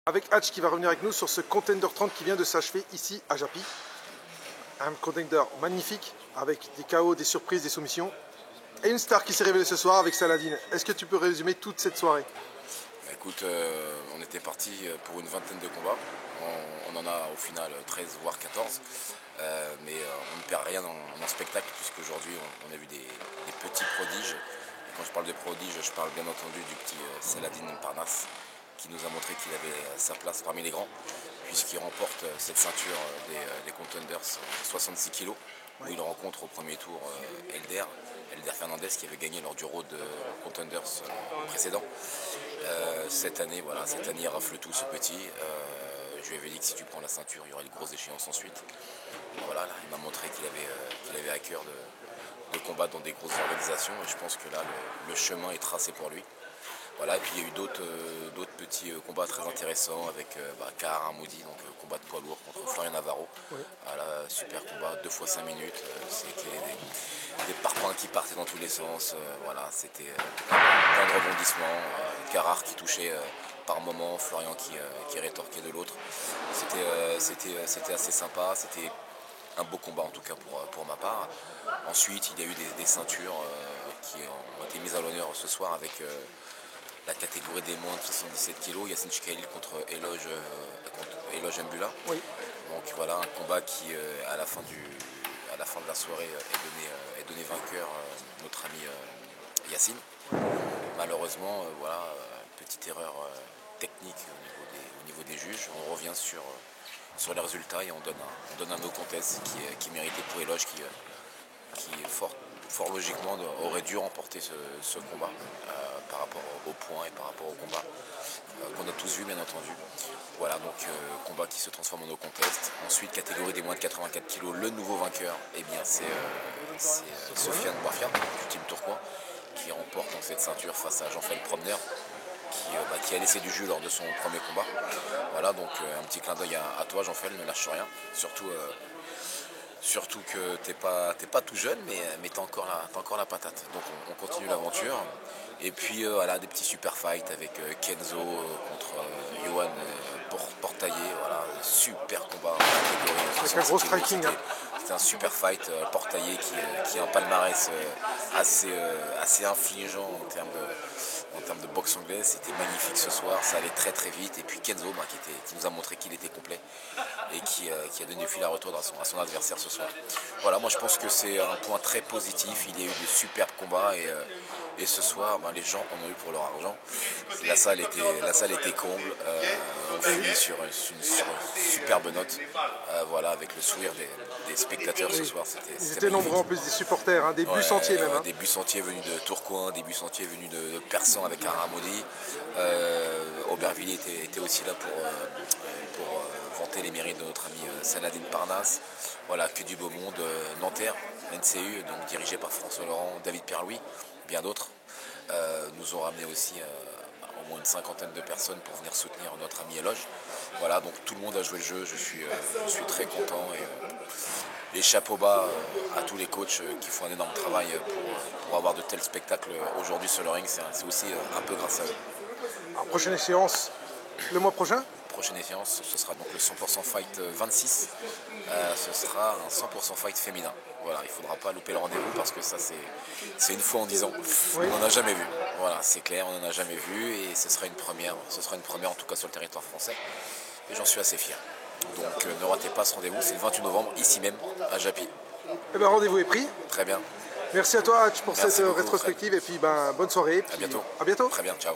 Avec Hatch qui va revenir avec nous sur ce Contender 30 qui vient de s'achever ici à Japy. Un Contender magnifique avec des KO, des surprises, des soumissions. Et une star qui s'est révélée ce soir avec Saladin. Est-ce que tu peux résumer toute cette soirée? Écoute, on était parti pour une vingtaine de combats. On en a au final 13 voire 14. Mais on ne perd rien en spectacle puisqu'aujourd'hui on a vu des petits prodiges. Et quand je parle de prodiges, je parle bien entendu du petit Saladin Parnasse qui nous a montré qu'il avait sa place parmi les grands puisqu'il remporte cette ceinture des Contenders 66 kg où il rencontre au premier tour Elder Fernandez qui avait gagné lors du Road Contenders précédent. Cette année, il rafle tout ce petit. Je lui avais dit que si tu prends la ceinture, il y aurait une grosse échéance ensuite. Voilà, là, il m'a montré qu'il avait à cœur de combattre dans des grosses organisations et je pense que là, le chemin est tracé pour lui. Voilà, et puis il y a eu d'autres petits combats très intéressants avec Kahar Moudi, donc combat de poids lourd contre Florian Navarro. Oui. Voilà, super combat, 2 fois 5 minutes. C'était des parpaings qui partaient dans tous les sens. Voilà, c'était plein de rebondissements. Kahar qui touchait par moment, Florian qui rétorquait de l'autre. C'était assez sympa. C'était un beau combat en tout cas pour ma part. Ensuite, il y a eu des ceintures qui ont été mises à l'honneur ce soir avec la catégorie des moins de 77 kg, Yacine Chikaïl contre Eloge Mbula. Oui. Donc voilà, un combat qui, à la fin de la soirée, est donné vainqueur notre ami Yacine. Malheureusement, voilà, petite erreur technique au niveau des juges. On revient sur les résultats et on donne un no contest qui est mérité pour Eloge qui fort logiquement aurait dû remporter ce combat par rapport au point et par rapport au combat qu'on a tous vu bien entendu. Voilà, donc combat qui se transforme en no contest. Ensuite, catégorie des moins de 84 kg, le nouveau vainqueur, eh bien c'est Sofiane Bouafia du team Tourcoing qui remporte donc cette ceinture face à Jean-Philippe Promner qui a laissé du jus lors de son premier combat. Voilà, donc un petit clin d'œil à toi Jean-Philippe, ne lâche rien, surtout que t'es pas tout jeune, mais t'as encore la patate. Donc on continue l'aventure. Et puis voilà, des petits super fights avec Kenzo contre Johan Portaillé. Voilà, super combat. Avec un gros striking. C'était un super fight. Portaillé qui a un palmarès assez infligeant en termes de boxe anglaise. C'était magnifique ce soir, ça allait très très vite. Et puis Kenzo qui nous a montré qu'il était complet et qui a donné du fil à retordre à son adversaire ce soir. Voilà, moi je pense que c'est un point très positif. Il y a eu de superbes combats et ce soir les gens en ont eu pour leur argent. La salle était comble. On finit sur une superbe note. Voilà, avec le sourire des spectateurs ce soir. Ils étaient nombreux en plus, des supporters, hein, des bus entiers même. Des bus entiers venus de Tourcoing, des bus entiers venus de Persan avec un Ramodi. Aubervilliers était aussi là pour vanter les mérites de notre ami Saladin Parnasse. Voilà, que du beau monde. Nanterre, NCU, donc dirigé par François Laurent, David Pierre-Louis, bien d'autres, nous ont ramené aussi au moins une cinquantaine de personnes pour venir soutenir notre ami Eloge. Voilà, donc tout le monde a joué le jeu, je suis très content et chapeau bas à tous les coachs qui font un énorme travail pour avoir de tels spectacles aujourd'hui sur le ring, c'est aussi un peu grâce à eux. Alors, prochaine échéance, le mois prochain? Prochaine échéance, ce sera donc le 100% Fight 26, ce sera un 100% Fight féminin. Voilà, il ne faudra pas louper le rendez-vous parce que ça c'est une fois en 10 ans. Oui. On n'en a jamais vu. Voilà, c'est clair, on n'en a jamais vu et ce sera une première en tout cas sur le territoire français. Et j'en suis assez fier. Donc ne ratez pas ce rendez-vous, c'est le 28 novembre, ici même, à Japy. Eh bien, rendez-vous est pris. Très bien. Merci à toi Hatch pour cette rétrospective et puis bonne soirée. À bientôt. À bientôt. Très bien, ciao.